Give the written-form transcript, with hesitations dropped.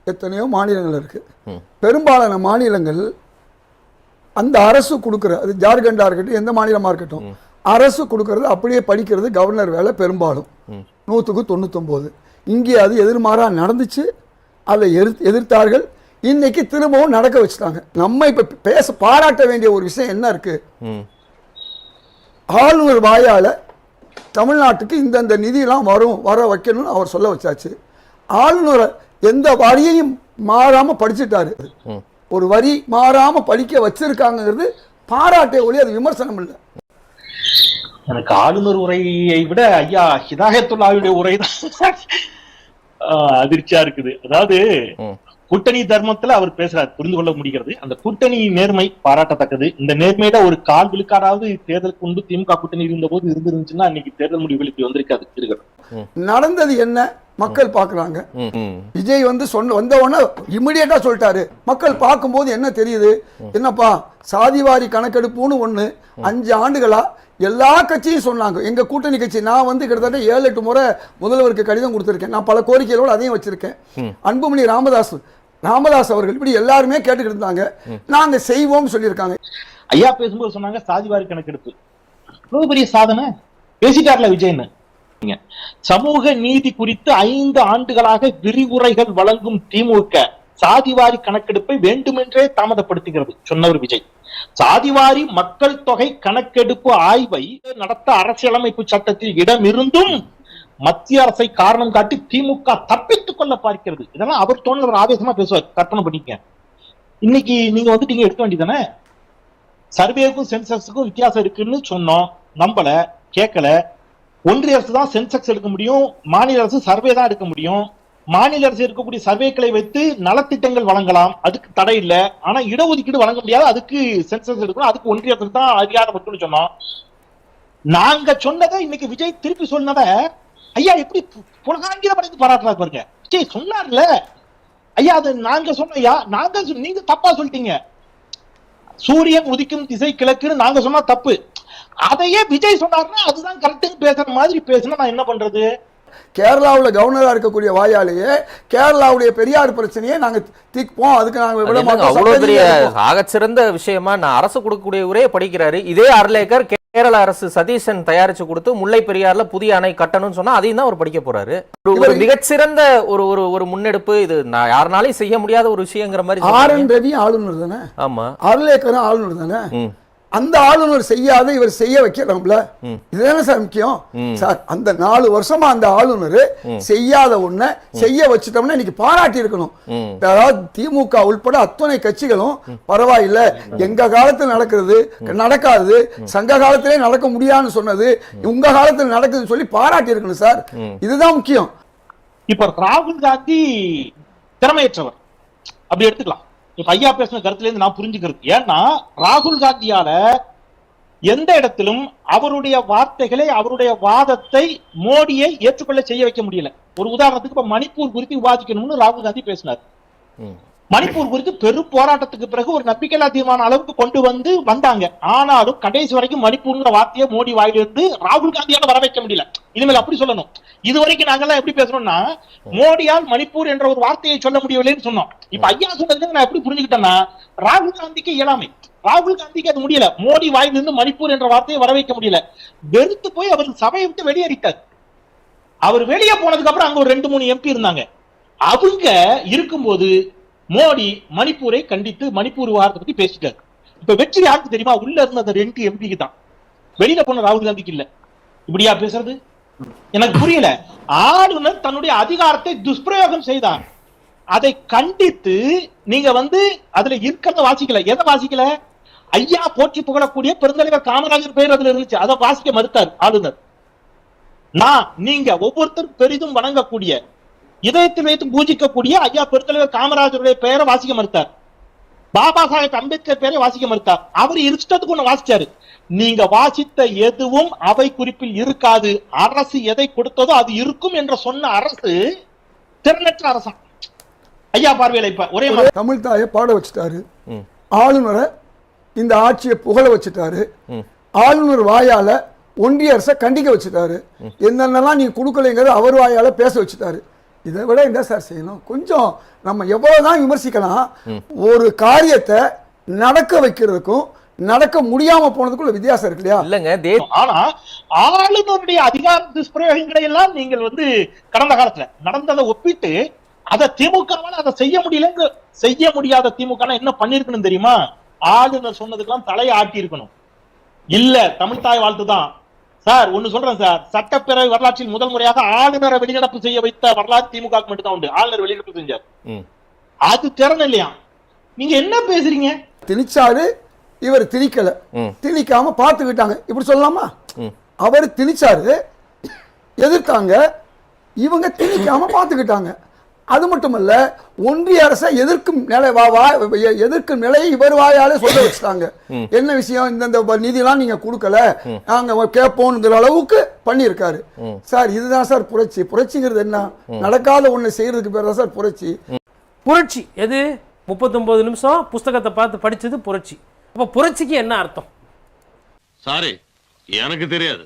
எத்தனையோ மாநிலங்கள் இருக்கு. பெரும்பாலான மாநிலங்கள் அந்த அரசு கொடுக்குற, அது ஜார்க்கண்டா இருக்கட்டும், எந்த மாநிலமா இருக்கட்டும், அரசு கொடுக்கறது அப்படியே படிக்கிறது கவர்னர் வேலை பெரும்பாலும் 100%. இங்கே அது எதிர்மாறா நடந்துச்சு. அதை எதிர்த்தார்கள். இன்னைக்கு திரும்பவும் நடக்க வச்சுட்டாங்க. நம்ம இப்ப பாராட்ட வேண்டிய ஒரு விஷயம் என்ன இருக்கு? ஆளுநர் வாயால தமிழ்நாட்டுக்கு இந்த நிதியெல்லாம் வர வைக்கணும்னு அவர் சொல்ல வச்சாச்சு. ஆளுநர் எந்த வரியையும் மாறாம படிச்சுட்டாரு. ஒரு வரி மாறாம படிக்க வச்சிருக்காங்கிறது பாராட்டே ஒளி, அது விமர்சனம் இல்லை. எனக்கு ஆளுநர் உரையை விட ஐயா ஹிதாயத்துல்லாவுடைய உரை தான் அதிர்ச்சியா இருக்குது. அதாவது கூட்டணி தர்மத்துல அவர் பேசுறாரு, புரிந்து கொள்ள முடிகிறது. அந்த கூட்டணி நேர்மை பாராட்டத்தக்கது. இந்த நேர்மையில ஒரு கால் விழுக்காடாவது தேர்தலுக்கு முன்பு திமுக கூட்டணி இருந்த போது இருந்துருந்துச்சுன்னா இன்னைக்கு தேர்தல் முடிவுகள் இப்படி வந்திருக்காது. நடந்தது என்ன மக்கள் பாக்குறாங்க. விஜய் வந்த உடனே இமிடியேட்டா சொல்லிட்டாரு. மக்கள் பார்க்கும்போது என்ன தெரியுது? என்னப்பா சாதிவாரி கணக்கெடுப்புன்னு ஒண்ணு 5 ஆண்டுகளா எல்லா கட்சியும் சொன்னாங்க. எங்க கூட்டணி கட்சி, நான் கிட்டத்தட்ட 7-8 முறை முதல்வருக்கு கடிதம் கொடுத்திருக்கேன். நான் பல கோரிக்கைகளோடு அதையும் வச்சிருக்கேன். அன்புமணி ராமதாஸ் அவர்கள் இப்படி எல்லாருமே கேட்டுக்கிட்டு இருந்தாங்க. நாங்க செய்வோம் சொல்லியிருக்காங்க. ஐயா பேசும்போது சொன்னாங்க சாதிவாரி கணக்கெடுப்பு ரொம்ப பெரிய சாதனை பேசிட்டார்ல விஜய்னு. சமூக நீதி குறித்து 5 ஆண்டுகளாக விரிவுரைகள் வழங்கும் திமுக சாதிவாரி கணக்கெடுப்பை வேண்டுமென்றே தாமதப்படுத்துகிறது சொன்னவர் விஜய். சாதிவாரி மக்கள் தொகை கணக்கெடுப்பு ஆய்வை நடத்த அரசியலமைப்பு சட்டத்தில் இடம் இருந்தும் மத்திய அரசை காரணம் காட்டி திமுக தப்பித்துக் கொள்ள பார்க்கிறது. இதெல்லாம் அவர் தோணுற ஆவேசமா பேசுவார். கற்பனை பண்ணிக்க. இன்னைக்கு நீங்க எடுக்க வேண்டியதானே? சர்வேக்கும் சென்செக்ஸுக்கும் வித்தியாசம் இருக்குன்னு சொன்னோம், நம்பல, கேட்கல. ஒன்றிய அரசு தான் சென்செக்ஸ் எடுக்க முடியும், மாநில அரசு சர்வே தான் எடுக்க முடியும். மாநில அரசு இருக்கக்கூடிய சர்வேக்களை வைத்து நலத்திட்டங்கள் வழங்கலாம், அதுக்கு தடை இல்லை. ஆனா இடஒதுக்கீடு வழங்க முடியாது, அதுக்கு சென்சஸ் எடுக்கணும், அதுக்கு ஒன்றிய அரசு தான் அதிகாரம் இருக்குன்னு சொன்னோம். நாங்க சொன்னதை இன்னைக்கு விஜய் திருப்பி சொன்னத ஐயா எப்படி புலகாங்கித படைத்து பாராட்டுறாரு பாருங்க. விஜய் சொன்னார்ல ஐயா, அது நாங்க சொன்னையா, நீங்க தப்பா சொல்லிட்டீங்க. சூரியன் உதிக்கும் திசை கிழக்குன்னு நாங்க சொன்னா தப்பு. அதையே விஜய் சொன்னார்னா அதுதான் கரெக்ட் பேசுற மாதிரி பேசினா நான் என்ன பண்றது? கேரளாவில் கவர்னரா இருக்கக்கூடிய வாயாலேயே கேரளாவுடைய பெரியார் பிரச்சனையை நாங்க தீர்ப்போம், அதுக்கு நாங்க விட மாட்டோம். அவ்வளவு பெரிய ஆகச்சிறந்த விஷயமா நான் அரசு கொடுக்கக்கூடிய உரையை படிக்கிறாரு. இதே அர்லேக்கர் கேரள அரசு சதீஷன் தயாரிச்சு கொடுத்து முல்லை பெரியார்ல புதிய அணை கட்டணும்னு சொன்னா அதையும் தான் அவர் படிக்க போறாரு. ஒரு மிகச்சிறந்த ஒரு முன்னெடுப்பு இது. நான் யாருனாலையும் செய்ய முடியாத ஒரு விஷயங்கிற மாதிரி. ஆர்.என். ரவி ஆளுநர் தானே? ஆமா, அர்லேக்கரும் ஆளுநர் தானே? அந்த ஆளுநர் செய்யாத இவர் செய்ய வைக்கலாம்ல. இதுதானே சார் முக்கியம். சார் அந்த 4 வருஷமா அந்த ஆளுநர் செய்யாத ஒண்ண செய்ய வச்சுட்டோம்னா இன்னைக்கு பாராட்டி இருக்கணும். அதாவது திமுக உள்பட அத்தனை கட்சிகளும் பரவாயில்ல, எங்க காலத்தில் நடக்கிறது நடக்காது, சங்க காலத்திலே நடக்க முடியாதுன்னு சொன்னது உங்க காலத்தில் நடக்குதுன்னு சொல்லி பாராட்டி இருக்கணும் சார். இதுதான் முக்கியம். இப்ப ராகுல் காந்தி திறமையற்றவர் அப்படி எடுத்துக்கலாம். இப்ப ஐயா பேசின கருத்துல இருந்து நான் புரிஞ்சுக்கிறது, ஏன்னா ராகுல் காந்தியால எந்த இடத்திலும் அவருடைய வார்த்தைகளை, அவருடைய வாதத்தை மோடியை ஏற்றுக்கொள்ள செய்ய வைக்க முடியல. ஒரு உதாரணத்துக்கு இப்ப மணிப்பூர் குறித்து விவாதிக்கணும்னு ராகுல் காந்தி பேசினார். மணிப்பூர் குறித்து பெரும் போராட்டத்துக்கு பிறகு ஒரு நம்பிக்கையில்லா தீர்மான அளவுக்கு கொண்டு வந்தாங்க. ஆனாலும் கடைசி வரைக்கும் மணிப்பூர்ங்கிற வார்த்தையை மோடி வாயிலிருந்து ராகுல் காந்தியால வர வைக்க முடியல. இனிமேல் அப்படி சொல்லணும். இதுவரைக்கும் நாங்கெல்லாம் எப்படி பேசணும்னா மோடியால் மணிப்பூர் என்ற ஒரு வார்த்தையை சொல்ல முடியவில்லைன்னு சொன்னோம். இப்ப ஐயா சொன்னதுல நான் எப்படி புரிஞ்சுக்கிட்டேன்னா ராகுல் காந்திக்கு இயலாமை, ராகுல் காந்திக்கு அது முடியல. மோடி வாயிலிருந்து மணிப்பூர் என்ற வார்த்தையை வர வைக்க முடியல. வெறுத்து போய் அவர் சபையை விட்டு வெளியேறிட்டார். அவர் வெளியே போனதுக்கு அப்புறம் அங்க ஒரு 2-3 எம்பி இருந்தாங்க. அவங்க இருக்கும்போது மோடி மணிப்பூரை கண்டித்து மணிப்பூர் விவகாரத்தை பத்தி பேசிட்டார். இப்ப வெற்றி யாருக்கு தெரியுமா? உள்ள இருந்த அந்த 2 எம்பிக்கு தான், வெளியில போன ராகுல் காந்திக்கு இல்ல. இப்படியா பேசுறது? எனக்கு புரியல. ஆளுநர் தன்னுடைய அதிகாரத்தை துஷ்பிரயோகம் செய்தார். அதை கண்டித்து நீங்க அதுல இருக்கிறத வாசிக்கல. எதை வாசிக்கல? ஐயா போற்றி புகழக்கூடிய பெருந்தலைவர் காமராஜர் பெயர் அதுல இருந்துச்சு, அதை வாசிக்க மறுத்தார் ஆளுநர். நீங்க ஒவ்வொருத்தரும் பெரிதும் வணங்கக்கூடிய, இதயத்தில் வைத்து பூஜிக்கக்கூடிய ஐயா பெருந்தலைவர் காமராஜருடைய பெயரை வாசிக்க மறுத்தார். பாபா சாஹேப் அம்பேத்கர் பெயரை வாசிக்க மறுத்தார். அவர் இஷ்டத்துக்கு ஒண்ணு வாசிச்சாரு. நீங்க வாசித்த எதுவும் அவை குறிப்பில் இருக்காது. அரசு எதை கொடுத்ததோ அது இருக்கும் என்று சொன்ன அரசு திறனற்ற அரசா ஐயா பார்வையில இப்ப ஒரே தமிழ் தாயை பாட வச்சுட்டாரு. ஆளுநரை இந்த ஆட்சியை புகழ வச்சுட்டாரு. ஆளுநர் வாயால ஒன்றிய அரசை கண்டிக்க வச்சுட்டாரு. என்னென்னலாம் நீங்க கொடுக்கலைங்கிறத அவர் வாயால பேச வச்சுட்டாரு. இதை விட என்ன சார் செய்யணும்? கொஞ்சம் நம்ம எவ்வளவுதான் விமர்சிக்கலாம், ஒரு காரியத்தை நடக்க வைக்கிறதுக்கும் நடக்க முடியாம போனதுக்குள்ள வித்தியாசம் இருக்கு இல்லையா? இல்லங்க ஆனா ஆளுநருடைய அதிகார துஷ்பிரயோகங்களை எல்லாம் நீங்கள் வந்து கடந்த காலத்துல நடந்ததை ஒப்பிட்டு அதை திமுகவால அதை செய்ய முடியாத திமுக என்ன பண்ணிருக்கணும் தெரியுமா? ஆளுநர் சொன்னதுக்கெல்லாம் தலையை ஆட்டி இருக்கணும். இல்ல தமிழ் தாய் வாழ்த்து தான் சார். ஒண்ணு சொல்றேன் சார், சட்டப்பேரவை வரலாற்றில் முதல் முறையாக ஆளுநரை வெளிநடப்பு செய்ய வைத்த வரலாறு திமுக மட்டும் தான் உண்டு. ஆளுநர் வெளிநடப்பு செஞ்சார், அது திறன் இல்லையா? நீங்க என்ன பேசுறீங்க? திணிச்சாரு, இவர் திணிக்கல, திணிக்காம பார்த்துக்கிட்டாங்க, இப்படி சொல்லலாமா? அவர் திணிச்சாரு, எதிர்த்தாங்க, இவங்க திணிக்காம பார்த்துக்கிட்டாங்க. அது மட்டுமல்ல, ஒன்றிய அரசை எதிர்க்கும் நிலையை இவர் வாயாலே சொல்ல வச்சுட்டாங்க. என்ன விஷயம், இந்த நிதியெல்லாம் நீங்க கொடுக்கல, நாங்க கேட்போம்ங்கிற அளவுக்கு பண்ணியிருக்காரு சார். இதுதான் சார் புரட்சி. புரட்சிங்கிறது என்ன? நடக்காத ஒண்ணு செய்யறதுக்கு பேர் தான் சார் புரட்சி. புரட்சி எது? 39 நிமிஷம் புஸ்தகத்தை பார்த்து படிச்சது புரட்சி. அப்ப புரட்சிக்கு என்ன அர்த்தம்? சாரி, எனக்கு தெரியாது.